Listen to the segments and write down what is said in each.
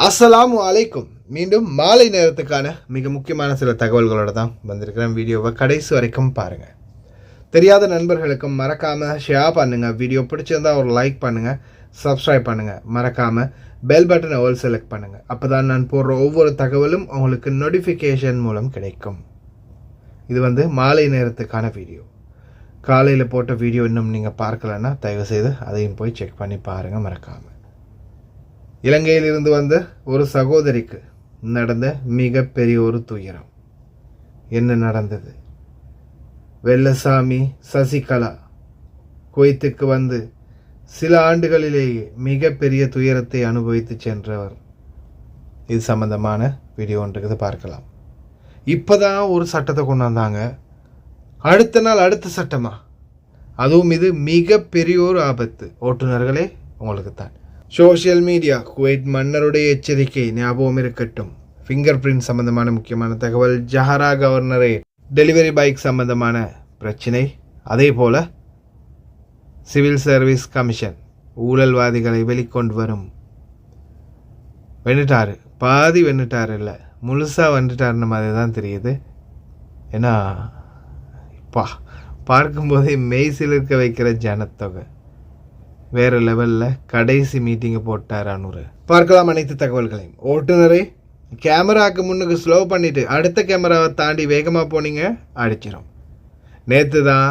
அஸ்ஸலாமு அலைக்கும். மீண்டும் மாலை நேரத்துக்கான மிக முக்கியமான சில தகவல்களோட தான் வந்திருக்கிறேன். வீடியோவை கடைசி வரைக்கும் பாருங்கள். தெரியாத நண்பர்களுக்கும் மறக்காமல் ஷேர் பண்ணுங்கள். வீடியோ பிடிச்சிருந்தால் ஒரு லைக் பண்ணுங்கள், சப்ஸ்கிரைப் பண்ணுங்கள். மறக்காமல் பெல் பட்டனை ஆல் செலக்ட் பண்ணுங்கள். அப்போ தான் நான் போடுற ஒவ்வொரு தகவலும் உங்களுக்கு நோட்டிஃபிகேஷன் மூலம் கிடைக்கும். இது மாலை நேரத்துக்கான வீடியோ. காலையில் போட்ட வீடியோ இன்னும் நீங்கள் பார்க்கலன்னா தயவுசெய்து அதையும் போய் செக் பண்ணி பாருங்கள் மறக்காமல். இலங்கையிலிருந்து வந்த ஒரு சகோதரிக்கு நடந்த மிகப்பெரிய ஒரு துயரம். என்ன நடந்தது? வெள்ளசாமி சசிகலா குவைத்துக்கு வந்து சில ஆண்டுகளிலேயே மிகப்பெரிய துயரத்தை அனுபவித்து சென்றவர். இது சம்பந்தமான வீடியோ ஒன்றுக்கு பார்க்கலாம். இப்போதான் ஒரு சட்டத்தை கொண்டு வந்தாங்க, அடுத்த நாள் அடுத்த சட்டமா? அதுவும் இது மிகப்பெரிய ஒரு ஆபத்து. ஓட்டுநர்களே உங்களுக்கு தான். சோஷியல் மீடியா குவைத் மன்னருடைய எச்சரிக்கை ஞாபகம் இருக்கட்டும். ஃபிங்கர் பிரிண்ட் சம்பந்தமான முக்கியமான தகவல், ஜஹரா கவர்னரேட், டெலிவரி பைக் சம்பந்தமான பிரச்சினை, அதே போல் சிவில் சர்வீஸ் கமிஷன் ஊழல்வாதிகளை வெளிக்கொண்டு வரும். வெண்டுட்டார், பாதி வெண்டுட்டார், இல்லை முழுசாக வந்துட்டாருன்னு மாதிரி தான் தெரியுது. ஏன்னா பார்க்கும்போதே மெய்சில் இருக்க வைக்கிற ஜனத்தொகை வேறு லெவலில் கடைசி மீட்டிங்கை போட்டார் அனுரு. பார்க்கலாம் அனைத்து தகவல்களையும். ஓட்டுநரை கேமராவுக்கு முன்னுக்கு ஸ்லோ பண்ணிவிட்டு அடுத்த கேமராவை தாண்டி வேகமாக போனீங்க, அடிச்சிடும். நேற்று தான்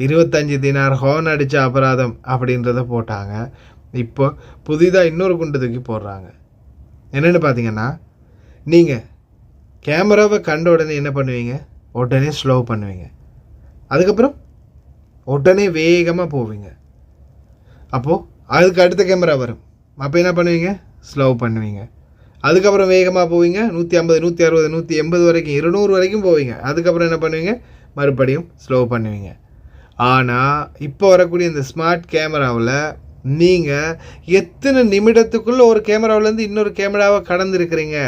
25 தினார் ஹார்ன் அடித்த அபராதம் அப்படின்றத போட்டாங்க. இப்போ புதிதாக இன்னொரு குண்டு தூக்கி போடுறாங்க. என்னென்னு பார்த்தீங்கன்னா, நீங்கள் கேமராவை கண்ட உடனே என்ன பண்ணுவீங்க? உடனே ஸ்லோ பண்ணுவீங்க. அதுக்கப்புறம் உடனே வேகமாக போவீங்க. அப்போது அதுக்கு அடுத்த கேமரா வரும். அப்போ என்ன பண்ணுவீங்க? ஸ்லோ பண்ணுவீங்க. அதுக்கப்புறம் வேகமாக போவீங்க. 150, 160, 180 வரைக்கும், 200 வரைக்கும் போவீங்க. அதுக்கப்புறம் என்ன பண்ணுவீங்க? மறுபடியும் ஸ்லோ பண்ணுவீங்க. ஆனால் இப்போ வரக்கூடிய இந்த ஸ்மார்ட் கேமராவில் நீங்கள் எத்தனை நிமிடத்துக்குள்ளே ஒரு கேமராவிலேருந்து இன்னொரு கேமராவை கடந்துருக்கிறீங்க.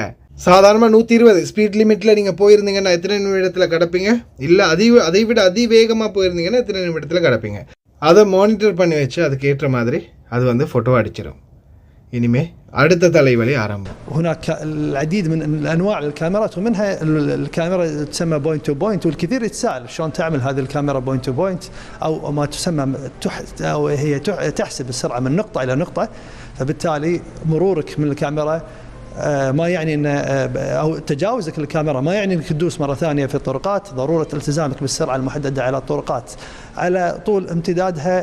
சாதாரணமாக 120 ஸ்பீட் லிமிட்டில் நீங்கள் போயிருந்தீங்கன்னா எத்தனை நிமிடத்தில் கிடப்பீங்க? இல்லை அதை விட அதிவேகமாக போயிருந்தீங்கன்னா எத்தனை நிமிடத்தில் கிடப்பீங்க? அதை மானிட்டர் பண்ணி வச்சு அதுக்கேற்ற மாதிரி அது ஃபோட்டோ அடிச்சிடும். இனிமே அடுத்த தலைவலி ஆரம்பம். هناك العديد من الانواع الكاميرات ومنها الكاميرا تسمى بوينت تو بوينت، والكثير يتساءل شلون تعمل هذه الكاميرا بوينت تو بوينت او ما تسمى او هي تحسب السرعه من نقطه الى نقطه، فبالتالي مرورك من الكاميرا ما يعني ان او تجاوزك للكاميرا ما يعني انك تدوس مره ثانيه في الطرقات. ضروره التزامك بالسرعه المحدده على الطرقات على طول امتدادها.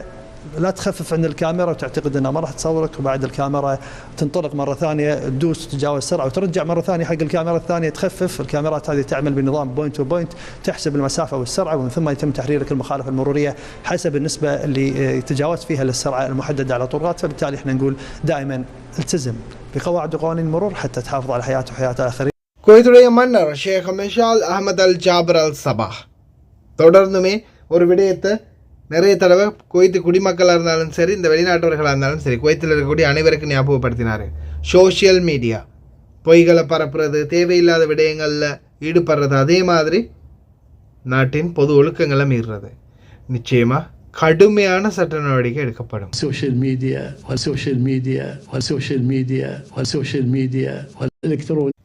لا تخفف عند الكاميرا وتعتقد انها ما راح تصورك، وبعد الكاميرا تنطلق مره ثانيه تدوس تتجاوز السرعه وترجع مره ثانيه حق الكاميرا الثانيه تخفف. الكاميرات هذه تعمل بنظام بوينت تو بوينت، تحسب المسافه والسرعه ومن ثم يتم تحريرك المخالفه المروريه حسب النسبه اللي تجاوزت فيها للسرعه المحدده على الطرقات. فبالتالي احنا نقول دائما التزم بقواعد وقوانين المرور حتى تحافظ على حياته وحياه الاخرين. குவைத்துடைய மன்னர் ஷேக் மிஷால் அஹமத் அல் ஜாபர் அல் சபாஹ் தொடர்ந்துமே ஒரு விடயத்தை நிறைய தடவை குவைத்து குடிமக்களாக இருந்தாலும் சரி, இந்த வெளிநாட்டவர்களாக இருந்தாலும் சரி, குவைத்தில் இருக்கக்கூடிய அனைவருக்கும் ஞாபகப்படுத்தினார். சோஷியல் மீடியா பொய்களை பரப்புறது, தேவையில்லாத விடயங்களில் ஈடுபடுறது, அதே மாதிரி நாட்டின் பொது ஒழுக்கங்களை மீறுறது, நிச்சயமாக கடுமையான சட்ட நடவடிக்கை எடுக்கப்படும். சோஷியல் மீடியா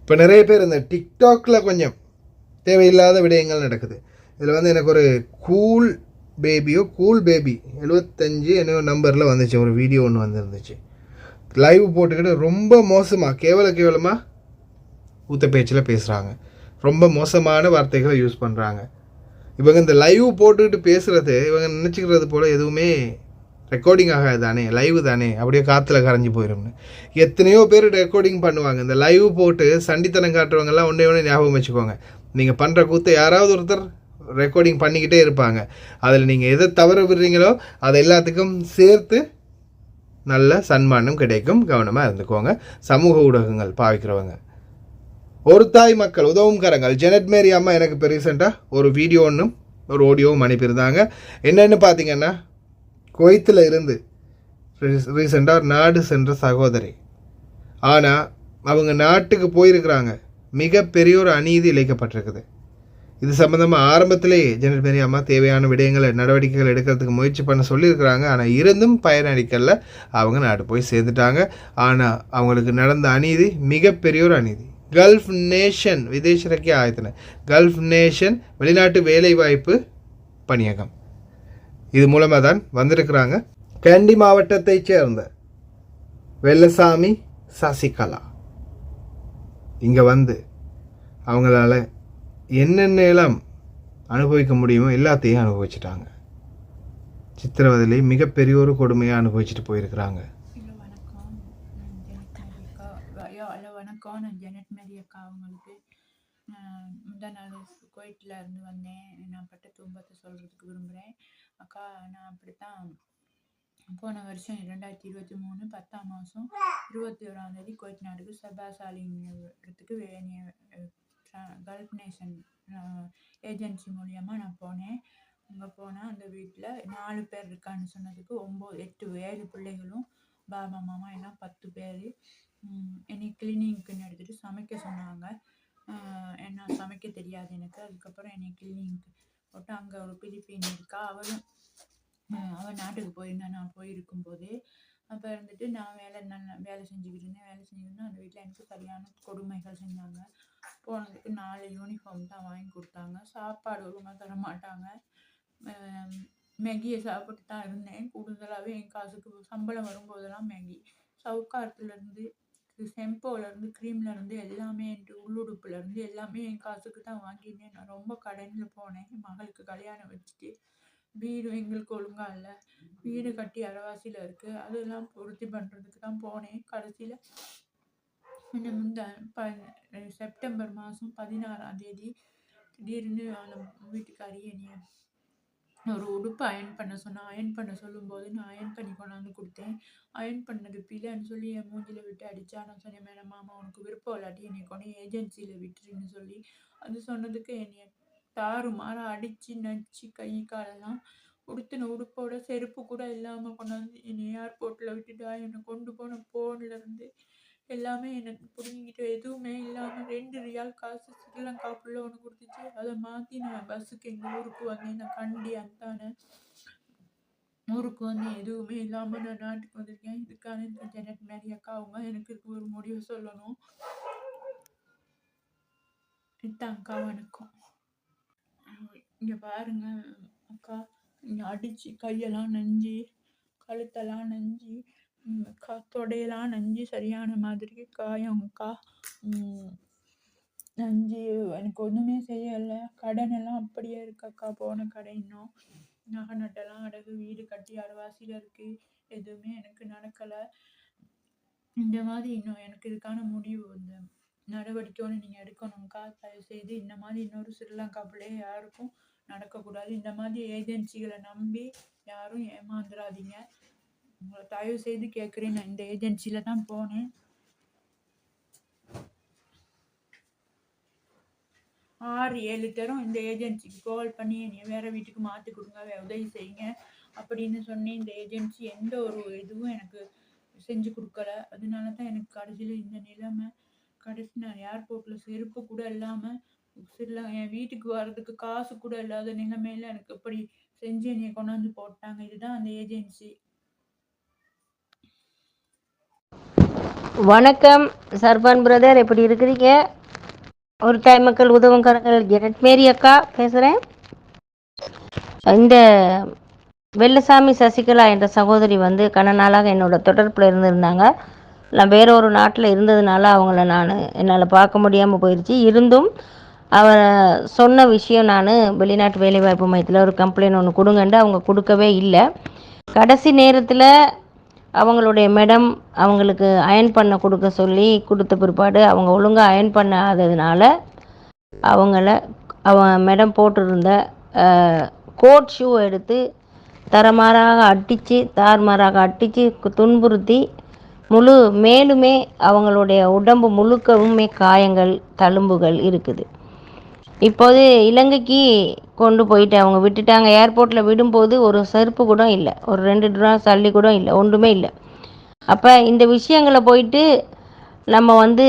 இப்போ நிறைய பேர் இந்த டிக்டாக்ல கொஞ்சம் தேவையில்லாத விடயங்கள் நடக்குது. இதில் எனக்கு ஒரு கூல் பேபி 75 என்ன நம்பரில் வந்துச்சு, ஒரு வீடியோ ஒன்று வந்துருந்துச்சு. லைவ் போட்டுக்கிட்டு ரொம்ப மோசமாக கேவலமாக ஊத்த பேச்சில் பேசுகிறாங்க. ரொம்ப மோசமான வார்த்தைகளை யூஸ் பண்ணுறாங்க. இவங்க இந்த லைவ் போட்டுக்கிட்டு பேசுகிறது இவங்க நினச்சிக்கிறது போல் எதுவுமே ரெக்கார்டிங் ஆகாது தானே, லைவ் தானே, அப்படியே காற்றுல கரைஞ்சி போயிடும்னு. எத்தனையோ பேர் ரெக்கார்டிங் பண்ணுவாங்க. இந்த லைவ் போட்டு சண்டித்தனம் காட்டுறவங்கெல்லாம் ஒன்றே ஞாபகம் வச்சுக்கோங்க. நீங்கள் பண்ணுற கூத்தை யாராவது ஒருத்தர் ரெக்கார்டிங் பண்ணிக்கிட்டே இருப்பாங்க. அதில் நீங்கள் எதை தவற விடுறீங்களோ அது எல்லாத்துக்கும் சேர்த்து நல்ல சன்மானம் கிடைக்கும். கவனமாக இருந்துக்கோங்க. சமூக ஊடகங்கள் பாவிக்கிறவங்க. ஒரு தாய் மக்கள் உதவும் கரங்கள் ஜெனட் மேரி அம்மா எனக்கு இப்போ ரீசெண்டாக ஒரு வீடியோ ஒன்றும் ஒரு ஆடியோவும் அனுப்பியிருந்தாங்க. என்னென்னு பார்த்தீங்கன்னா, குவைத்தில் இருந்து ரீசெண்டாக நாடு சென்ற சகோதரி. ஆனால் அவங்க நாட்டுக்கு போயிருக்கிறாங்க. மிகப்பெரிய ஒரு அநீதி இழைக்கப்பட்டிருக்குது. இது சம்மந்தமாக ஆரம்பத்திலேயே ஜெனட் மேரி அம்மா தேவையான விடயங்களை நடவடிக்கைகள் எடுக்கிறதுக்கு முயற்சி பண்ண சொல்லியிருக்கிறாங்க. ஆனால் இருந்தும் பயனளிக்கல. அவங்க நாடு போய் சேர்ந்துட்டாங்க. ஆனால் அவங்களுக்கு நடந்த அநீதி மிகப்பெரிய ஒரு அநீதி. கல்ஃப் நேஷன் விதேசரக்கே ஆயத்தன கல்ஃப் நேஷன் வெளிநாட்டு வேலைவாய்ப்பு பணியகம் இது மூலமாக தான் வந்திருக்கிறாங்க. கேண்டி மாவட்டத்தைச் சேர்ந்த வெள்ளசாமி சசிகலா இங்கே வந்து அவங்களால என்னென்ன எல்லாம் அனுபவிக்க முடியுமோ எல்லாத்தையும் அனுபவிச்சிட்டாங்க. சித்திரவதையிலே மிகப்பெரிய ஒரு கொடுமையை அனுபவிச்சுட்டு போயிருக்கிறாங்க. வணக்கம், நான் ஜெனட் மேரி அக்கா. அவங்களுக்கு முந்தா நாள் குவைட்டில் இருந்து வந்தேன். நான் பட்ட துன்பத்தை சொல்கிறதுக்கு விரும்புகிறேன். அக்கா, நான் அப்படித்தான் போன வருஷம் 2023 10ஆம் மாதம் 21ஆம் தேதி குவைட் நாட்டுக்கு சபாசாலிங்கிறதுக்கு கல்ஃப் நேஷன் ஏஜென்சி மூலியமாக நான் போனேன். அங்கே போனால் அந்த வீட்டில் 4 பேர் இருக்கான்னு சொன்னதுக்கு 7 பிள்ளைகளும் பாபா மாமா எல்லாம் 10 பேர் என்னை கிளீனிங்க்குன்னு எடுத்துகிட்டு சமைக்க சொன்னாங்க. என்ன சமைக்க தெரியாது எனக்கு. அதுக்கப்புறம் என்னை கிளீனிங்க்கு போட்டு அங்கே ஒரு பிலிப்பீன் இருக்கா, அவள் நாட்டுக்கு போயிருந்தேன். நான் போயிருக்கும்போது அப்போ இருந்துட்டு நான் வேலை செஞ்சுக்கிட்டு இருந்தேன். அந்த வீட்டில் எனக்கு சரியான கொடுமைகள் செஞ்சாங்க. போனதுக்கு 4 யூனிஃபார்ம் தான் வாங்கி கொடுத்தாங்க. சாப்பாடு ஒழுங்காக தர மாட்டாங்க. மேகியை சாப்பிட்டு தான் இருந்தேன். கூடுதலாகவே என் காசுக்கு சம்பளம் வரும்போதெல்லாம் மேகி. சவுக்காரத்துலேருந்து செம்போலேருந்து க்ரீம்லேருந்து எல்லாமே என் உள்ளுடுப்புலேருந்து எல்லாமே என் காசுக்கு தான் வாங்கியிருந்தேன். நான் ரொம்ப கடனில் போனேன். என் மகளுக்கு கல்யாணம் வச்சுட்டு வீடு எங்களுக்கு ஒழுங்காக இல்லை. வீடு கட்டி அரைவாசியில் இருக்குது. அதெல்லாம் பூர்த்தி பண்ணுறதுக்கு தான் போனேன். கடைசியில் செப்டம்பர் மாதம் 16ஆம் தேதி திடீர்னு அந்த வீட்டுக்காரி என்னைய ஒரு உடுப்பு அயன் பண்ண சொன்னேன். அயன் பண்ண சொல்லும்போது நான் அயன் பண்ணி கொண்டாந்து கொடுத்தேன். அயன் பண்ணது பிள்ளைன்னு சொல்லி என் மூஞ்சில் விட்டு அடித்தா. நான் சொன்னேன், மேடம் மாமா உனக்கு விருப்பம் இல்லாட்டி என்னை கொண்டு ஏஜென்சியில் விட்டுருன்னு சொல்லி அது சொன்னதுக்கு என்னைய தாறுமாற அடித்து நச்சு கை காலெல்லாம் உடுத்தின உடுப்போட செருப்பு கூட இல்லாமல் கொண்டாந்து என்னை ஏர்போர்ட்டில் விட்டுட்டா. என்னை கொண்டு போன ஃபோன்லேருந்து எல்லாமே எனக்கு பிடிங்கிட்டு எதுவுமே இல்லாமல் 2 ரியால் காசு ஸ்ரீலங்காக்குள்ளே ஒன்று கொடுத்துச்சு. அதை மாற்றி நான் பஸ்ஸுக்கு எங்கள் ஊருக்கு வந்தேன். நான் கண்டி அந்தான ஊருக்கு வந்து எதுவுமே இல்லாமல் நான் நாட்டுக்கு வந்திருக்கேன். இதுக்கான இந்த ஜெனட் மேரி அக்கா அவங்க எனக்கு ஒரு முடிவு சொல்லணும். இதாங்க்கா, வணக்கம். இங்கே பாருங்க அக்கா, இங்கே அடித்து கையெல்லாம் நஞ்சு, கழுத்தெல்லாம் நஞ்சு, தொடையெல்லாம் நஞ்சு சரியான மாதிரி காயம்க்கா. நஞ்சு எனக்கு ஒன்றுமே செய்யலை. கடன் எல்லாம் அப்படியே இருக்கக்கா. போன கடை இன்னும் நகை நட்டெல்லாம் அடகு, வீடு கட்டி அரைவாசியில் இருக்குது. எதுவுமே எனக்கு நடக்கலை. இந்த மாதிரி இன்னும் எனக்கு இதுக்கான முடிவு இந்த நடவடிக்கை ஒன்று நீங்கள் எடுக்கணும்க்கா. தயவுசெய்து இந்த மாதிரி இன்னொரு ஸ்ரீலங்கா பிள்ளைய யாருக்கும் நடக்கக்கூடாது. இந்த மாதிரி ஏஜென்சிகளை நம்பி யாரும் ஏமாந்துடாதீங்க. உங்களை தயவு செய்து கேட்குறேன். நான் இந்த ஏஜென்சியில் தான் போனேன். 6-7 தரம் இந்த ஏஜென்சிக்கு கால் பண்ணி என்னை வேறு வீட்டுக்கு மாற்றி கொடுங்க, உதவி செய்யுங்க அப்படின்னு சொன்னேன். இந்த ஏஜென்சி எந்த ஒரு இதுவும் எனக்கு செஞ்சு கொடுக்கல. அதனால தான் எனக்கு கடைசியில் இந்த நிலைமை. கடைசி நான் ஏர்போர்ட்டில் செருப்பு கூட இல்லாமல் என் வீட்டுக்கு வர்றதுக்கு காசு கூட இல்லாத நிலைமையில் எனக்கு இப்படி செஞ்சு என்னை கொண்டாந்து போட்டாங்க. இதுதான் அந்த ஏஜென்சி. வணக்கம் சர்பான் பிரதர், எப்படி இருக்கிறீங்க? ஒரு டைம் மக்கள் உதவுங்கிறங்கள் ஜெனட் மேரி அக்கா பேசுகிறேன். இந்த வெள்ளசாமி சசிகலா என்ற சகோதரி வந்து கன நாளாக என்னோட தொடர்பில் இருந்திருந்தாங்க. நான் வேற ஒரு நாட்டில் இருந்ததுனால அவங்கள என்னால் பார்க்க முடியாமல் போயிடுச்சு. இருந்தும் அவர் சொன்ன விஷயம், நான் வெளிநாட்டு வேலைவாய்ப்பு மையத்தில் ஒரு கம்ப்ளைண்ட் ஒன்று கொடுங்கன்ட்டு அவங்க கொடுக்கவே இல்லை. கடைசி நேரத்தில் அவங்களுடைய மேடம் அவங்களுக்கு அயன் பண்ண கொடுக்க சொல்லி கொடுத்த பிற்பாடு அவங்க ஒழுங்காக அயன் பண்ணாததுனால மேடம் போட்டிருந்த கோட் ஷூ எடுத்து தாறுமாறாக அடித்து துன்புறுத்தி மேலுமே அவங்களுடைய உடம்பு முழுக்கவுமே காயங்கள், தழும்புகள் இருக்குது. இப்போது இலங்கைக்கு கொண்டு போயிட்டு அவங்க விட்டுட்டாங்க. ஏர்போர்ட்டில் விடும்போது ஒரு செருப்பு கூட இல்லை, ஒரு 2 ட்ராஸ் தள்ளி கூட இல்லை, ஒன்றுமே இல்லை. அப்போ இந்த விஷயங்களை போயிட்டு நம்ம வந்து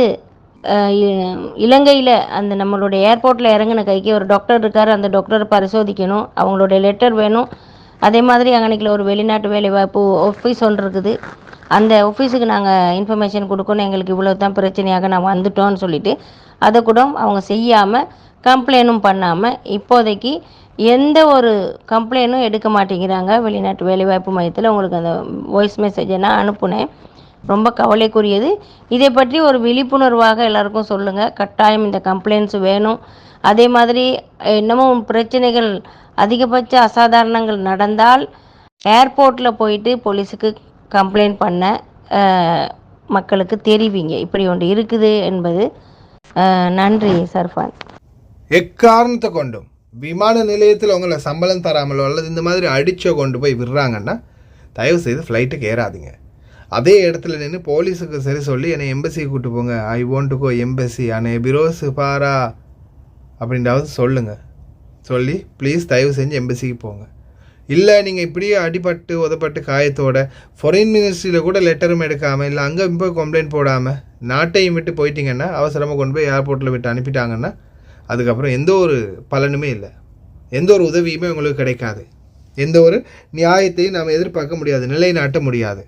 இலங்கையில் அந்த நம்மளுடைய ஏர்போர்ட்டில் இறங்கின கைக்கு ஒரு டாக்டர் இருக்கார், அந்த டாக்டரை பரிசோதிக்கணும், அவங்களுடைய லெட்டர் வேணும். அதே மாதிரி அங்கனைக்கில் ஒரு வெளிநாட்டு வேலைவாய்ப்பு ஆஃபீஸ் ஒன்று இருக்குது, அந்த ஆஃபீஸுக்கு நாங்கள் இன்ஃபர்மேஷன் கொடுக்கணும், எங்களுக்கு இவ்வளோ தான் பிரச்சனையாக நான் வந்துட்டோன்னு சொல்லிவிட்டு அதை கூட அவங்க செய்யாமல் கம்ப்ளைண்ட்டும் பண்ணாமல் இப்போதைக்கு எந்த ஒரு கம்ப்ளைண்ட்டும் எடுக்க மாட்டேங்கிறாங்க. வெளிநாட்டு வேலைவாய்ப்பு மையத்தில் உங்களுக்கு அந்த வாய்ஸ் மெசேஜை நான் அனுப்புனேன். ரொம்ப கவலைக்குரியது. இதை பற்றி ஒரு விழிப்புணர்வாக எல்லாருக்கும் சொல்லுங்கள். கட்டாயம் இந்த கம்ப்ளைண்ட்ஸ் வேணும். அதே மாதிரி இன்னமும் பிரச்சனைகள் அதிகபட்ச அசாதாரணங்கள் நடந்தால் ஏர்போர்ட்டில் போயிட்டு போலீஸுக்கு கம்ப்ளைண்ட் பண்ண மக்களுக்கு தெரிவிங்க, இப்படி ஒன்று இருக்குது என்பது. நன்றி சர்ஃபான். எக்காரணத்தை கொண்டும் விமான நிலையத்தில் உங்களை சம்பளம் தராமலோ அல்லது இந்த மாதிரி அடிச்சோ கொண்டு போய் விடுறாங்கன்னா தயவு செய்து ஃப்ளைட்டுக்கு ஏறாதீங்க. அதே இடத்துல நின்று போலீஸுக்கு சரி சொல்லி என்னை எம்பசிக்கு கூப்பிட்டு போங்க, I want to go embassy அண்ணே பிரோஸ் பாரா அப்படின்றாவது சொல்லுங்கள். சொல்லி ப்ளீஸ் தயவு செஞ்சு எம்பசிக்கு போங்க. இல்லை நீங்கள் இப்படியே அடிபட்டு உதப்பட்டு காயத்தோட ஃபாரின் மினிஸ்ட்ரியில் கூட லெட்டரும் எடுக்காமல் இல்லை அங்கே போய் கம்ப்ளைண்ட் போடாமல் நாட்டையும் விட்டு போயிட்டீங்கன்னா, அவசரமாக கொண்டு போய் ஏர்போர்ட்டில் விட்டு அனுப்பிட்டாங்கன்னா அதுக்கப்புறம் எந்த ஒரு பலனுமே இல்லை, எந்த ஒரு உதவியுமே உங்களுக்கு கிடைக்காது, எந்த ஒரு நியாயத்தையும் நாம் எதிர்பார்க்க முடியாது, நிலைநாட்ட முடியாது.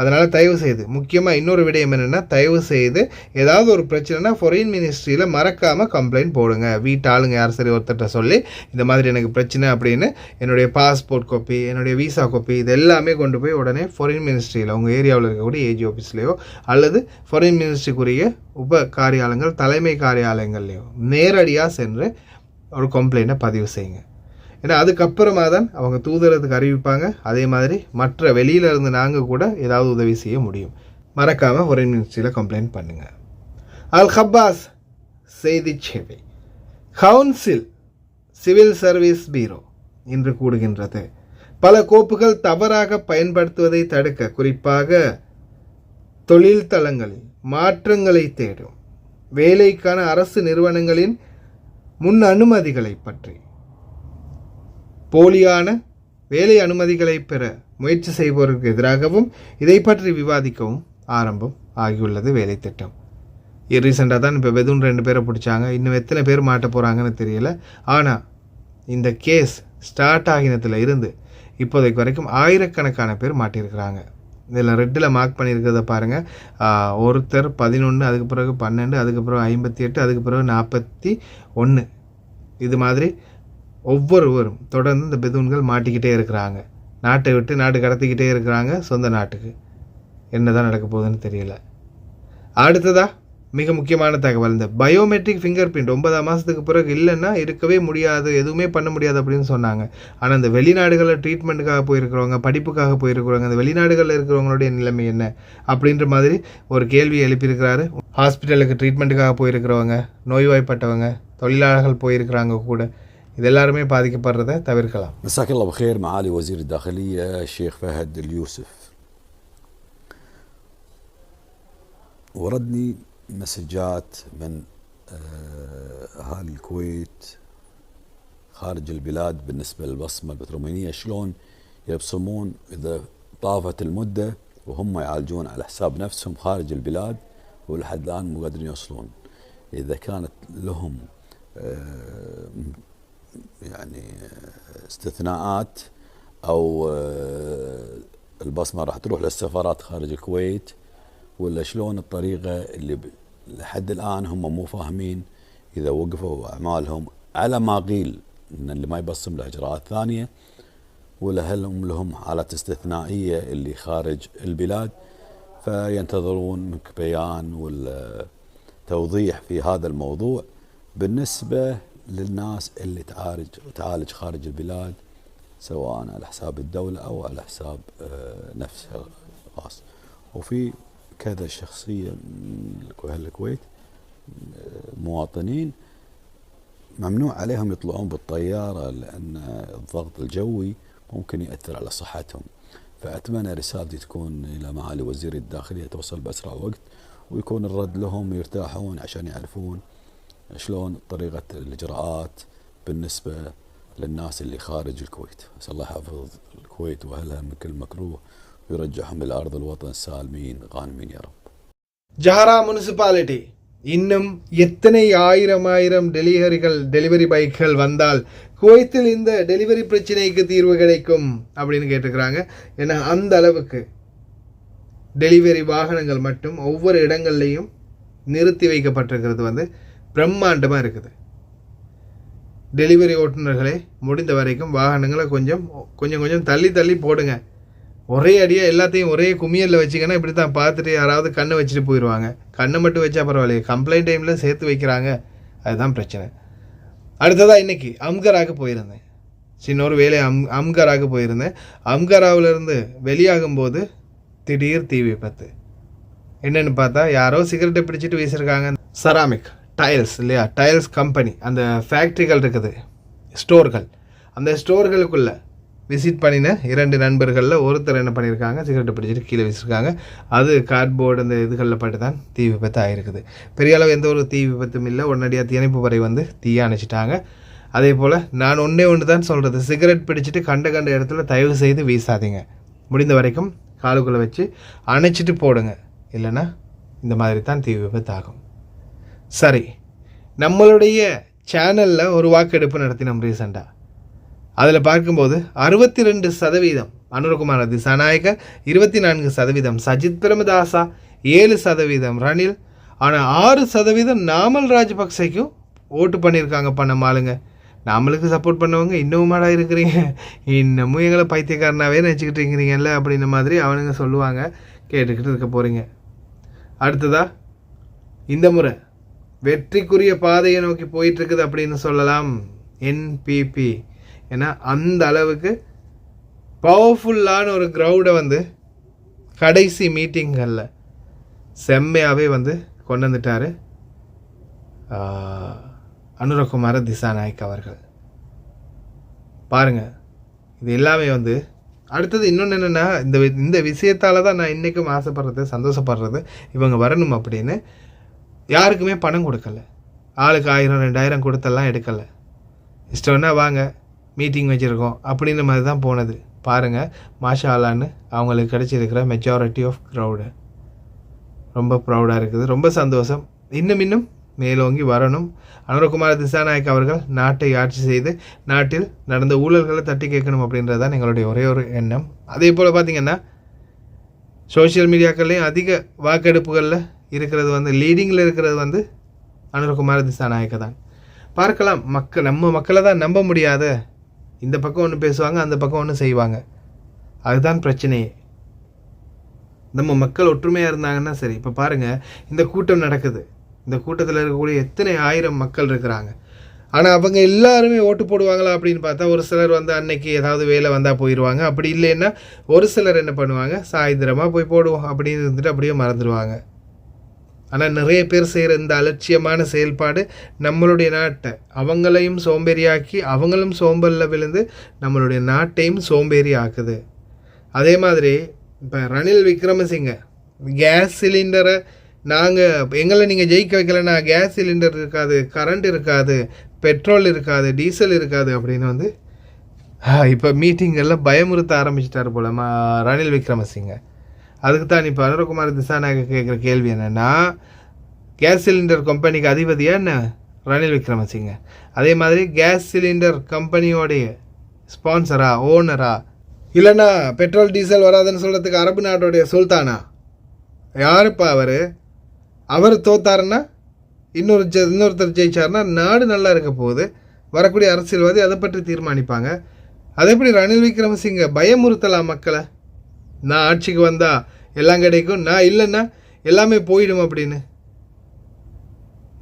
அதனால் தயவு செய்து முக்கியமாக இன்னொரு விடயம் என்னென்னா, தயவு செய்து ஏதாவது ஒரு பிரச்சனைனா ஃபாரின் மினிஸ்ட்ரியில் மறக்காமல் கம்ப்ளைண்ட் போடுங்க. வீட்டாளுங்க யார் சரி ஒருத்தர்கிட்ட சொல்லி இந்த மாதிரி எனக்கு பிரச்சனை அப்படின்னு என்னுடைய பாஸ்போர்ட் காப்பி, என்னுடைய விசா காப்பி இது எல்லாமே கொண்டு போய் உடனே ஃபாரின் மினிஸ்ட்ரியில் உங்கள் ஏரியாவில் இருக்கக்கூடிய ஏஜி ஆஃபீஸ்லேயோ அல்லது ஃபாரின் மினிஸ்ட்ரிக்குரிய உப காரியாலயங்கள் தலைமை காரியாலயங்கள்லையோ நேரடியாக சென்று ஒரு கம்ப்ளைண்ட்டை பதிவு செய்யுங்க. ஏன்னா அதுக்கப்புறமா தான் அவங்க தூதரத்துக்கு அறிவிப்பாங்க. அதே மாதிரி மற்ற வெளியில் இருந்து நாங்கள் கூட ஏதாவது உதவி செய்ய முடியும். மறக்காமல் ஃபாரின் மினிஸ்ட்ரியில் கம்ப்ளைண்ட் பண்ணுங்கள். அல் ஹப்பாஸ் செய்தி சேவை கவுன்சில் சிவில் சர்வீஸ் பீரோ இன்று கூடுகின்றது. பல கோப்புகள் தவறாக பயன்படுத்துவதை தடுக்க குறிப்பாக தொழில் தளங்களில் மாற்றங்களை தேடும் வேலைக்கான அரசு நிறுவனங்களின் முன் அனுமதிகளை பற்றி போலியான வேலை அனுமதிகளை பெற முயற்சி செய்வோருக்கு எதிராகவும் இதை பற்றி விவாதிக்கவும் ஆரம்பம் ஆகியுள்ளது வேலை திட்டம். ரீசெண்டாக தான் இப்போ வெதுன் 2 பேரை பிடிச்சாங்க. இன்னும் எத்தனை பேர் மாட்ட போகிறாங்கன்னு தெரியல. ஆனால் இந்த கேஸ் ஸ்டார்ட் ஆகினத்தில் இருந்து இப்போதைக்கு வரைக்கும் ஆயிரக்கணக்கான பேர் மாட்டியிருக்கிறாங்க. இதில் ரெட்டில் மார்க் பண்ணியிருக்கிறத பாருங்கள். ஒருத்தர் 11, அதுக்கு பிறகு 12, அதுக்கு பிறகு 58, அதுக்கு பிறகு 41. இது மாதிரி ஒவ்வொருவரும் தொடர்ந்து இந்த பெதூன்கள் மாட்டிக்கிட்டே இருக்கிறாங்க. நாட்டை விட்டு நாடு கடத்திக்கிட்டே இருக்கிறாங்க சொந்த நாட்டுக்கு. என்ன தான் நடக்க போகுதுன்னு தெரியல. அடுத்ததாக மிக முக்கியமான தகவல், இந்த பயோமெட்ரிக் ஃபிங்கர் பிரிண்ட் 9ஆம் மாதத்துக்கு பிறகு இல்லைன்னா இருக்கவே முடியாது, எதுவுமே பண்ண முடியாது அப்படின்னு சொன்னாங்க. ஆனால் இந்த வெளிநாடுகளில் ட்ரீட்மெண்ட்டுக்காக போயிருக்கிறவங்க, படிப்புக்காக போயிருக்கிறவங்க, அந்த வெளிநாடுகளில் இருக்கிறவங்களுடைய நிலைமை என்ன அப்படின்ற மாதிரி ஒரு கேள்வியை எழுப்பியிருக்கிறாரு. ஹாஸ்பிட்டலுக்கு ட்ரீட்மெண்ட்டுக்காக போயிருக்கிறவங்க, நோய்வாய்ப்பட்டவங்க, தொழிலாளர்கள் போயிருக்கிறாங்க கூட, இது எல்லாருமே பாதிக்கப்படுறதை தவிர்க்கலாம். مساك الله بخير معالي وزير الداخلية الشيخ فهد اليوسف. وردني مسجات من أهالي الكويت خارج البلاد بالنسبة للبصمة البترومينية، شلون يبصمون إذا طافت المدة وهم يعالجون على حساب نفسهم خارج البلاد ولحد الآن مو قادرين يوصلون. إذا كانت لهم يعني استثناءات أو البصمة راح تروح للسفارات خارج الكويت، ولا شلون الطريقة اللي لحد الآن هم مو فاهمين إذا وقفوا أعمالهم على ما قيل إن اللي ما يبصم له إجراءات ثانية، ولا هل هم لهم حالات استثنائية اللي خارج البلاد، فينتظرون منك بيان ولا توضيح في هذا الموضوع بالنسبة للناس اللي تعالج خارج البلاد سواء على حساب الدولة أو على حساب نفسها خاص. وفي كذا شخصية من الكويت مواطنين ممنوع عليهم يطلعون بالطيارة لأن الضغط الجوي ممكن يأثر على صحتهم. فأتمنى رسالتي تكون إلى معالي وزير الداخلية توصل بأسرع وقت ويكون الرد لهم يرتاحون عشان يعرفون شلون طريقة الإجراءات بالنسبة للناس اللي خارج الكويت. أسأل الله يحفظ الكويت وأهلها من كل مكروه ويرجعهم إلى أرض الوطن سالمين غانمين يا رب. ஜஹரா முனிசிபாலிட்டி இன்னும் எத்தனை ஆயிரம் டெலிவரி பைக்குகள் வந்தால் குவைத்தில் இந்த டெலிவரி பிரச்சனைக்கு தீர்வு கிடைக்கும் அப்படின்னு கேட்டுக்கிறாங்க. ஏன்னா அந்த அளவுக்கு டெலிவரி வாகனங்கள் மட்டும் ஒவ்வொரு இடங்கள்லையும் நிறுத்தி வைக்கப்பட்டிருக்கிறது வந்து பிரம்மாண்டமாக இருக்குது. டெலிவரி ஓட்டுநர்களே முடிந்த வரைக்கும் வாகனங்களை கொஞ்சம் தள்ளி போடுங்க. ஒரே அடியாக எல்லாத்தையும் ஒரே குமியலில் வச்சிங்கன்னா இப்படி தான் பார்த்துட்டு யாராவது கண்ணை வச்சுட்டு போயிடுவாங்க. கண்ணை மட்டும் வச்சா பரவாயில்லையே, கம்ப்ளைண்ட் டைமில் சேர்த்து வைக்கிறாங்க, அதுதான் பிரச்சனை. அடுத்ததாக இன்றைக்கி அம்கராக போயிருந்தேன். சின்ன ஒரு வேலை அம்கராக போயிருந்தேன். அம்கராவிலேருந்து வெளியாகும்போது திடீர் தீ விபத்து. என்னென்னு பார்த்தா யாரோ சிகரெட்டை பிடிச்சிட்டு வீசியிருக்காங்க. செராமிக் டைல்ஸ் இல்லையா, டைல்ஸ் கம்பெனி, அந்த ஃபேக்ட்ரிகள் இருக்குது, ஸ்டோர்கள். அந்த ஸ்டோர்களுக்குள்ளே விசிட் பண்ணின 2 நண்பர்களில் ஒருத்தர் என்ன பண்ணியிருக்காங்க, சிகரெட்டை பிடிச்சிட்டு கீழே வீசியிருக்காங்க. அது கார்ட்போர்டு அந்த இதுகளில் பட்டு தான் தீ விபத்து ஆகிருக்குது. பெரிய அளவு எந்த ஒரு தீ விபத்தும் இல்லை. உடனடியாக தீயணைப்பு வரை வந்து தீயை அணைச்சிட்டாங்க. அதே போல் நான் ஒன்று தான் சொல்கிறது, சிகரெட் பிடிச்சிட்டு கண்ட இடத்துல தயவு செய்து வீசாதீங்க. முடிந்த வரைக்கும் காலுக்குள்ளே வச்சு அணைச்சிட்டு போடுங்க, இல்லைன்னா இந்த மாதிரி தான் தீ விபத்து ஆகும். சரி, நம்மளுடைய சேனலில் ஒரு வாக்கெடுப்பு நடத்தினோம் ரீசெண்டாக. அதில் பார்க்கும்போது 62% அனுரகுமார திசாநாயக்க, 24% சஜித் பிரேமதாசா, 7% ரணில், ஆனால் 6% நாமல் ராஜபக்சேக்கும் ஓட்டு பண்ணியிருக்காங்கப்பா நம்ம ஆளுங்க. நம்மளுக்கு சப்போர்ட் பண்ணவங்க இன்னமுமாடா இருக்கிறீங்க, இன்னமும் எங்களை பைத்தியக்காரனாகவே நினச்சிக்கிட்டு இருக்கிறீங்கல்ல அப்படின்ற மாதிரி அவனுங்க சொல்லுவாங்க. கேட்டுக்கிட்டு இருக்க போகிறீங்க. அடுத்ததா இந்த முறை வெற்றிக்குரிய பாதையை நோக்கி போயிட்டுருக்குது அப்படின்னு சொல்லலாம் என்பிபி. ஏன்னா அந்த அளவுக்கு பவர்ஃபுல்லான ஒரு க்ரௌடை வந்து கடைசி மீட்டிங்களில் செம்மையாகவே வந்து கொண்டு வந்துட்டார் அனுரகுமார திசாநாயக் அவர்கள். பாருங்கள், இது எல்லாமே வந்து அடுத்தது இன்னொன்று என்னென்னா, இந்த விஷயத்தால் தான் நான் இன்றைக்கும் ஆசைப்படுறது, சந்தோஷப்படுறது, இவங்க வரணும் அப்படின்னு. யாருக்குமே பணம் கொடுக்கல, ஆளுக்கு 1000-2000 கொடுத்தெல்லாம் எடுக்கலை. இஷ்டம்னா வாங்க மீட்டிங் வச்சுருக்கோம் அப்படின்ற மாதிரி தான் போனது. பாருங்கள், மாஷா அல்லான்னு அவங்களுக்கு கிடச்சிருக்கிற மெஜாரிட்டி ஆஃப் க்ரௌடு ரொம்ப ப்ரௌடாக இருக்குது. ரொம்ப சந்தோஷம். இன்னும் மேலோங்கி வரணும். அனுரகுமார திசாநாயக் அவர்கள் நாட்டை ஆட்சி செய்து நாட்டில் நடந்த ஊழல்களை தட்டி கேட்கணும் அப்படின்றது தான் எங்களுடைய ஒரே ஒரு எண்ணம். அதே போல் பார்த்திங்கன்னா சோஷியல் மீடியாக்கள்லேயும் அதிக வாக்கெடுப்புகளில் இருக்கிறது வந்து லீடிங்கில் இருக்கிறது வந்து அனுரகுமார திசாநாயக்க தான். பார்க்கலாம், நம்ம மக்களை தான் நம்ப முடியாத. இந்த பக்கம் ஒன்று பேசுவாங்க, அந்த பக்கம் ஒன்று செய்வாங்க. அதுதான் பிரச்சனையே. நம்ம மக்கள் ஒற்றுமையாக இருந்தாங்கன்னா சரி. இப்போ பாருங்கள், இந்த கூட்டம் நடக்குது. இந்த கூட்டத்தில் இருக்கக்கூடிய எத்தனை 1000 மக்கள் இருக்கிறாங்க. ஆனால் அவங்க எல்லாருமே ஓட்டு போடுவாங்களா அப்படின்னு பார்த்தா ஒரு சிலர் வந்து அன்னைக்கு ஏதாவது வேலை வந்தால் போயிடுவாங்க. அப்படி இல்லைன்னா ஒரு சிலர் என்ன பண்ணுவாங்க, சாயந்தரமாக போய் போடுவோம் அப்படின்னு இருந்துட்டு அப்படியே மறந்துடுவாங்க. ஆனால் நிறைய பேர் செய்கிற இந்த அலட்சியமான செயல்பாடு நம்மளுடைய நாட்டை அவங்களையும் சோம்பேறியாக்கி அவங்களும் சோம்பலில் விழுந்து நம்மளுடைய நாட்டையும் சோம்பேறி ஆக்குது. அதே மாதிரி இப்போ ரணில் விக்ரமசிங்க கேஸ் சிலிண்டரை எங்களை நீங்கள் ஜெயிக்க வைக்கலைன்னா கேஸ் சிலிண்டர் இருக்காது, கரண்ட் இருக்காது, பெட்ரோல் இருக்காது, டீசல் இருக்காது அப்படின்னு வந்து இப்போ மீட்டிங்கெல்லாம் பயமுறுத்த ஆரம்பிச்சிட்டார் போல் ரணில் விக்ரமசிங்க. அதுக்கு தான் இப்போ அனுரகுமார திசாநாயக் கேட்குற கேள்வி என்னென்னா, கேஸ் சிலிண்டர் கம்பெனிக்கு அதிபதியாக என்ன ரணில் விக்ரமசிங்க, அதே மாதிரி கேஸ் சிலிண்டர் கம்பெனியோடைய ஸ்பான்சரா, ஓனரா, இல்லைன்னா பெட்ரோல் டீசல் வராதுன்னு சொல்கிறதுக்கு அரபு நாட்டோடைய சுல்தானா? யாருப்பா அவர் தோத்தாருன்னா இன்னொருத்தர் ஜெயிச்சாருன்னா நாடு நல்லா இருக்க போகுது. வரக்கூடிய அரசியல்வாதி அதை பற்றி தீர்மானிப்பாங்க. அதே எப்படி ரணில் விக்ரமசிங்க பயமுறுத்தலாம் மக்களை, நான் ஆட்சிக்கு வந்தால் எல்லாம் கிடைக்கும், நான் இல்லைன்னா எல்லாமே போயிடும் அப்படின்னு.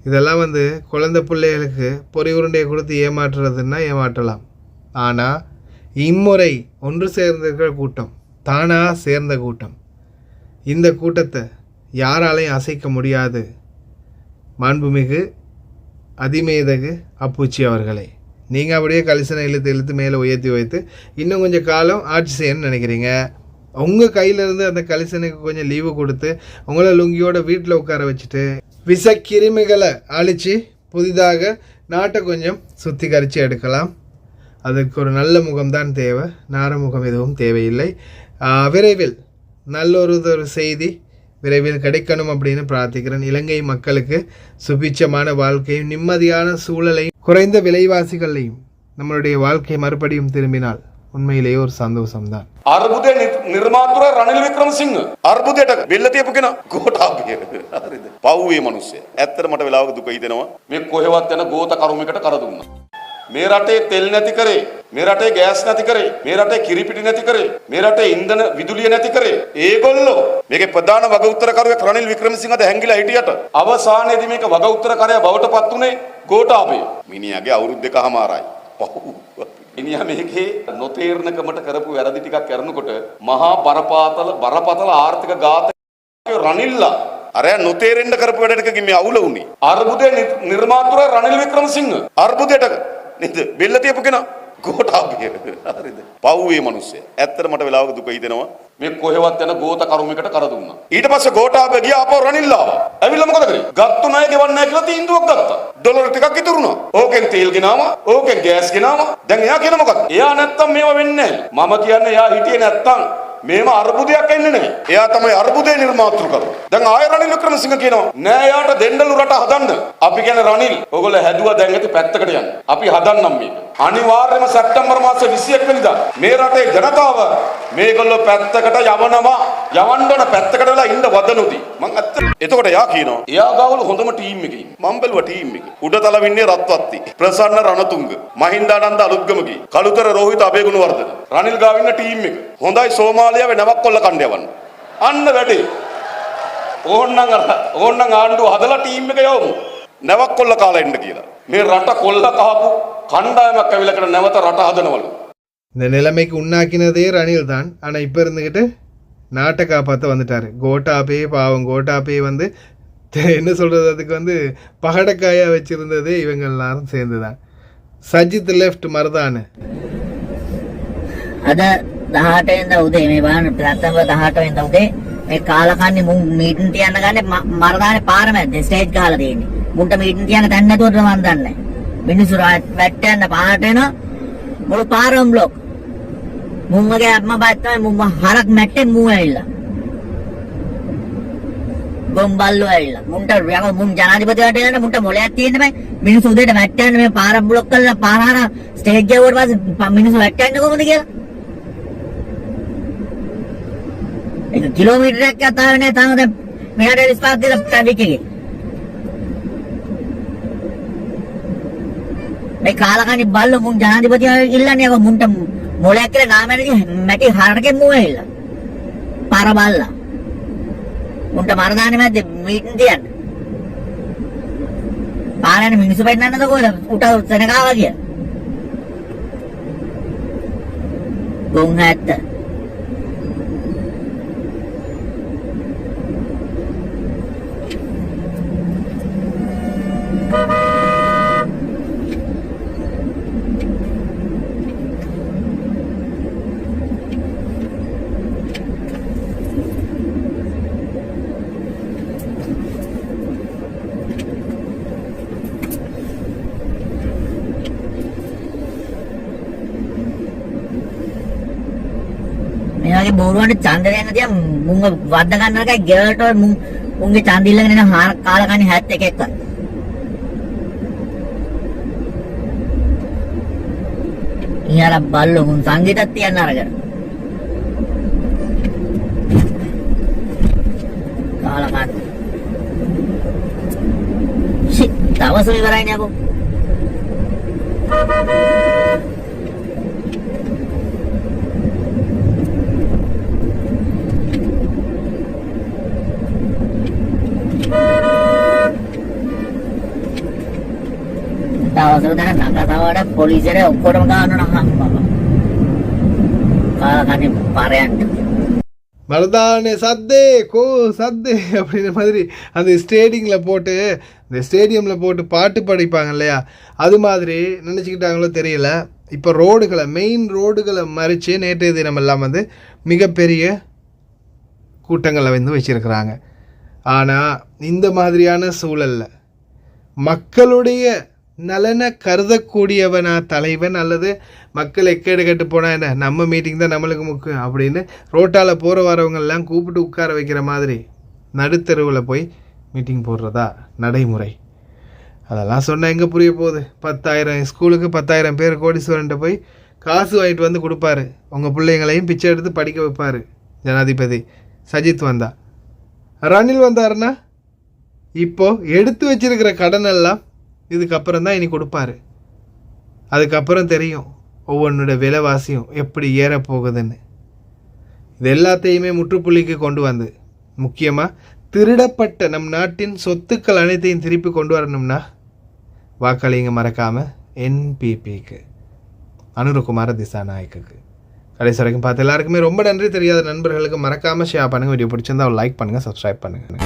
இதெல்லாம் வந்து குழந்தை பிள்ளைகளுக்கு பொறி உருண்டையை கொடுத்து ஏமாற்றுறதுன்னா ஏமாற்றலாம். ஆனால் இம்முறை ஒன்று சேர்ந்திருக்கிற கூட்டம், தானாக சேர்ந்த கூட்டம், இந்த கூட்டத்தை யாராலையும் அசைக்க முடியாது. மாண்புமிகு அதிமேதகு அப்பூச்சி அவர்களே, நீங்கள் அப்படியே கலிசனை இழுத்து மேலே உயர்த்தி வைத்து இன்னும் கொஞ்சம் காலம் ஆட்சி செய்யணும்னு நினைக்கிறீங்க. உங்கள் கையிலேருந்து அந்த கலிசனுக்கு கொஞ்சம் லீவு கொடுத்து உங்களை லுங்கியோட வீட்டில் உட்கார வச்சுட்டு விஷக்கிருமிகளை அழித்து புதிதாக நாட்டை கொஞ்சம் சுத்திகரித்து எடுக்கலாம். அதுக்கு ஒரு நல்ல முகம்தான் தேவை, நாரமுகம் எதுவும் தேவையில்லை. விரைவில் நல்லொரு செய்தி விரைவில் கிடைக்கணும் அப்படின்னு பிரார்த்திக்கிறேன். இலங்கை மக்களுக்கு சுபிட்சமான வாழ்க்கையும் நிம்மதியான சூழலையும் குறைந்த விலைவாசிகளையும் நம்மளுடைய வாழ்க்கை மறுபடியும் திரும்பினால் உண்மையிலேயே ஒரு சந்தோஷம்தான். අර්බුදය නිර්මාතෘ රනිල් වික්‍රමසිංහ අර්බුදයට බෙල්ල තියපු කෙනා ගෝඨාභය. හරිද? පව්වේ මිනිස්සයා. ඇත්තට මට වෙලාවක දුක හිතෙනවා. මේ කොහෙවත් යන ගෝත කරුමයකට කර දුන්නා. මේ රටේ තෙල් නැති කරේ, මේ රටේ ගෑස් නැති කරේ, මේ රටේ කිරිපිටි නැති කරේ, මේ රටේ ඉන්ධන විදුලිය නැති කරේ. ඒගොල්ලෝ මේකේ ප්‍රධාන වග උත්තරකරුවෙක් රනිල් වික්‍රමසිංහද හැංගිලා හිටියට අවසානයේදී මේක වග උත්තරකරයා බවට පත් උනේ ගෝඨාභය. මිනිහාගේ අවුරුදු දෙකමාරයි. මිනිහා මේකේ නොතේරණකමට කරපු වැරදි ටිකක් කරනකොට මහා බරපතල ආර්ථික ඝාතකය රනිල්ලා අර නොතේරෙන්න කරපු වැඩ ටිකකින් මේ අවුල උනේ. අර්බුදය නිර්මාතෘ රනිල් වික්‍රමසිංහ අර්බුදයට නේද බෙල්ල තියපු කෙනා ගෝඨාභය. හරිද? පව්වේ මිනිස්සයා. ඇත්තට මට වෙලාවක දුක හිතෙනවා. මේ කොහෙවත් යන ගෝත කරුමයකට කර දුන්නා. ඊට පස්සේ ගෝඨාභය ගියා අපෝ රනිල් ආවා. ඇවිල්ලා මොකද කරේ? ගත්තු ණය ගෙවන්නේ නැහැ කියලා තීන්දුවක් ගත්තා. ඩොලර් ටිකක් ඉතුරුනා. ඕකෙන් තෙල් ගෙනාවා, ඕකෙන් ගෑස් ගෙනාවා. දැන් එයා කියන මොකක්ද? එයා නැත්තම් මේව වෙන්නේ නැහැ. මම කියන්නේ එයා හිටියේ නැත්තම් මේම අර්බුදයක් එන්නේ නැහැ. එයා තමයි අර්බුදේ නිර්මාතෘකව. දැන් ආය රනිල් වික්‍රමසිංහ කියනවා නෑ එයාට දෙන්නලු රට හදන්න. අපි කියන්නේ රනිල් ඔයගොල්ලෝ හැදුවා දැන් ඇති පැත්තකට යන්න. අපි හදන්නම් මේක. අනිවාර්යයෙන්ම සැප්තැම්බර් මාසේ 21 වෙනිදා මේ රටේ ජනතාව මේගොල්ලෝ පැත්තකට යවනවා. යවන්න ඕන පැත්තකට වෙලා ඉන්න වදනුදී. මං අත්ත. එතකොට එයා කියනවා එයා ගාවල හොඳම ටීම් එකේ ඉන්නේ. මම බැලුවා ටීම් එකේ. උඩතල වින්නේ රත්වත්ති. ප්‍රසන්න රණතුංග. මහින්දානන්ද අලුත්ගමගේ. කලුතර රෝහිත අබේගුණවර්ධන. රනිල් ගාව ඉන්න ටීම් එක. හොඳයි සෝමාලියාවේ නැවක් කොල්ල කණ්ඩ යවන්න. අන්න වැඩේ. ඕන්නම් ආණ්ඩුව හදලා ටීම් එක යවමු. නැවක් කොල්ල කාලා එන්න කියලා. මේ රට කොල්ල කහපු கண்டாயமாக கவிழக்கிற நவத்த ரட்ட ஹதனவள். இந்த நிலைமைக்கு உண்ணாக்கினதே ரணில் தான். ஆனால் இப்போ இருந்துக்கிட்டு நாட்டை காப்பாற்ற வந்துட்டார். கோட்டாபே பாவம், கோட்டாபே வந்து என்ன சொல்கிறது, அதுக்கு வந்து பகடக்காயாக வச்சுருந்ததே இவங்க எல்லாரும் சேர்ந்து தான். සජිත් ලෙෆ්ට් මර්දාන අද 18 වෙනිදා උදේ මේ බලන්න සැප්තැම්බර් 18 වෙනිදා උදේ මේ කාලකන්ණි මුන් මීටින් තියන්න ගන්නේ මර්දානේ පාර මැද්දේ ස්ටේජ් ගහලා තියෙන්නේ. මුන්ට මීටින් තියන්න තැන් නැතුවට මම දන්නේ නැහැ. මිනිස්සු වැට්ටන්න පාරට එන මුළු පාරම බ්ලොක්. මුන්ගේ අම්ම බත්තම මුන් හරක් මැට්ටෙන් මූ ඇවිල්ලා. බොම්බල්ලෝ ඇවිල්ලා. මුන්ට මුන් ජනාධිපතිවට යන්න මුන්ට මොලයක් තියෙන්න බෑ. මිනිස්සු උදේට වැට්ටන්න මේ පාර බ්ලොක් කරලා පාර හර ස්ටේජ් ගියවට පස්සේ මිනිස්සු වැට්ටන්නේ කොහොමද කියලා? ඒක කිලෝමීටරයක් යතාවේ නෑ තාම දැන් මෙහාට 25ක් දීලා ට්‍රැෆික් එකේ. මේ කාලකන්ණි බල්ලෝ මුන් ජනාධිපතිව ඉල්ලන්නේ අක මුන්ට මොලයක් කියලා නාමයේදී මැටි හරකෙන් මූ ඇවිල්ලා. පාර බල්ලා. මුන්ට මරදානේ මැද්දේ මීටින් තියන්න. පාරේ මිනිස්සු පෙන්නන්නද කොහෙද? උට සෙනගාවා කිය. ගොන් හැත්ත. මේ බෝරුවන්ට ඡන්ද දෙන්න තියා මුංග වද්ද ගන්න එකයි ගෙවලට මුංගේ ඡන්ද ඉල්ලගෙන එන කාලකන්ණි 71 එක්ක. ඊයර බල්ලෝ මුන් සංගීතත් තියන්න අරගෙන. කාලකන්ණි. ෂිට් දවස් ඉවරයිනේ අකෝ. දවසට දැන් නගතවට පොලිසියට ඔක්කොටම ගන්න ඕන හම්බම. කාලකන්ණි පාරයන්ට. மருதானே சத்தே கோ சத்தே அப்படின்ற மாதிரி அந்த இந்த ஸ்டேடியமில் போட்டு பாட்டு படிப்பாங்க இல்லையா, அது மாதிரி நினச்சிக்கிட்டாங்களோ தெரியல. இப்போ மெயின் ரோடுகளை மறித்து நேற்றைய தினம் எல்லாம் வந்து மிகப்பெரிய கூட்டங்களை வந்து வச்சுருக்கிறாங்க. ஆனால் இந்த மாதிரியான சூழலில் மக்களுடைய நலனை கருதக்கூடியவனா தலைவன், அல்லது மக்கள் எக்கேடு கட்டு போனால் என்ன நம்ம மீட்டிங் தான் நம்மளுக்கு முக்கியம் அப்படின்னு ரோட்டால் போகிற வரவங்கெல்லாம் கூப்பிட்டு உட்கார வைக்கிற மாதிரி நடுத்தெருவில் போய் மீட்டிங் போடுறதா நடைமுறை. அதெல்லாம் சொன்னால் எங்கே புரிய போகுது? 10,000 ஸ்கூலுக்கு 10,000 பேர் கோடீஸ்வரன்ட்ட போய் காசு வாங்கிட்டு வந்து கொடுப்பாரு. உங்கள் பிள்ளைங்களையும் பிச்சை எடுத்து படிக்க வைப்பார் ஜனாதிபதி சஜித் வந்தா. ரணில் வந்தாருன்னா இப்போது எடுத்து வச்சிருக்கிற கடனெல்லாம் இதுக்கப்புறம் தான் இனி கொடுப்பாரு. அதுக்கப்புறம் தெரியும் ஒவ்வொன்றோட விலைவாசியும் எப்படி ஏறப்போகுதுன்னு. இது எல்லாத்தையுமே முற்றுப்புள்ளிக்கு கொண்டு வந்து முக்கியமாக திருடப்பட்ட நம் நாட்டின் சொத்துக்கள் அனைத்தையும் திருப்பி கொண்டு வரணும்னா வாக்களிங்க மறக்காமல் என்பிபிக்கு, அனுரகுமார திசாநாயக்குக்கு. கடைசி வரைக்கும் பார்த்து எல்லாருக்குமே ரொம்ப நன்றி. தெரியாத நண்பர்களுக்கு மறக்காமல் ஷேர் பண்ணுங்கள். வீடியோ பிடிச்சிருந்தா லைக் பண்ணுங்கள், சப்ஸ்கிரைப் பண்ணுங்கள்.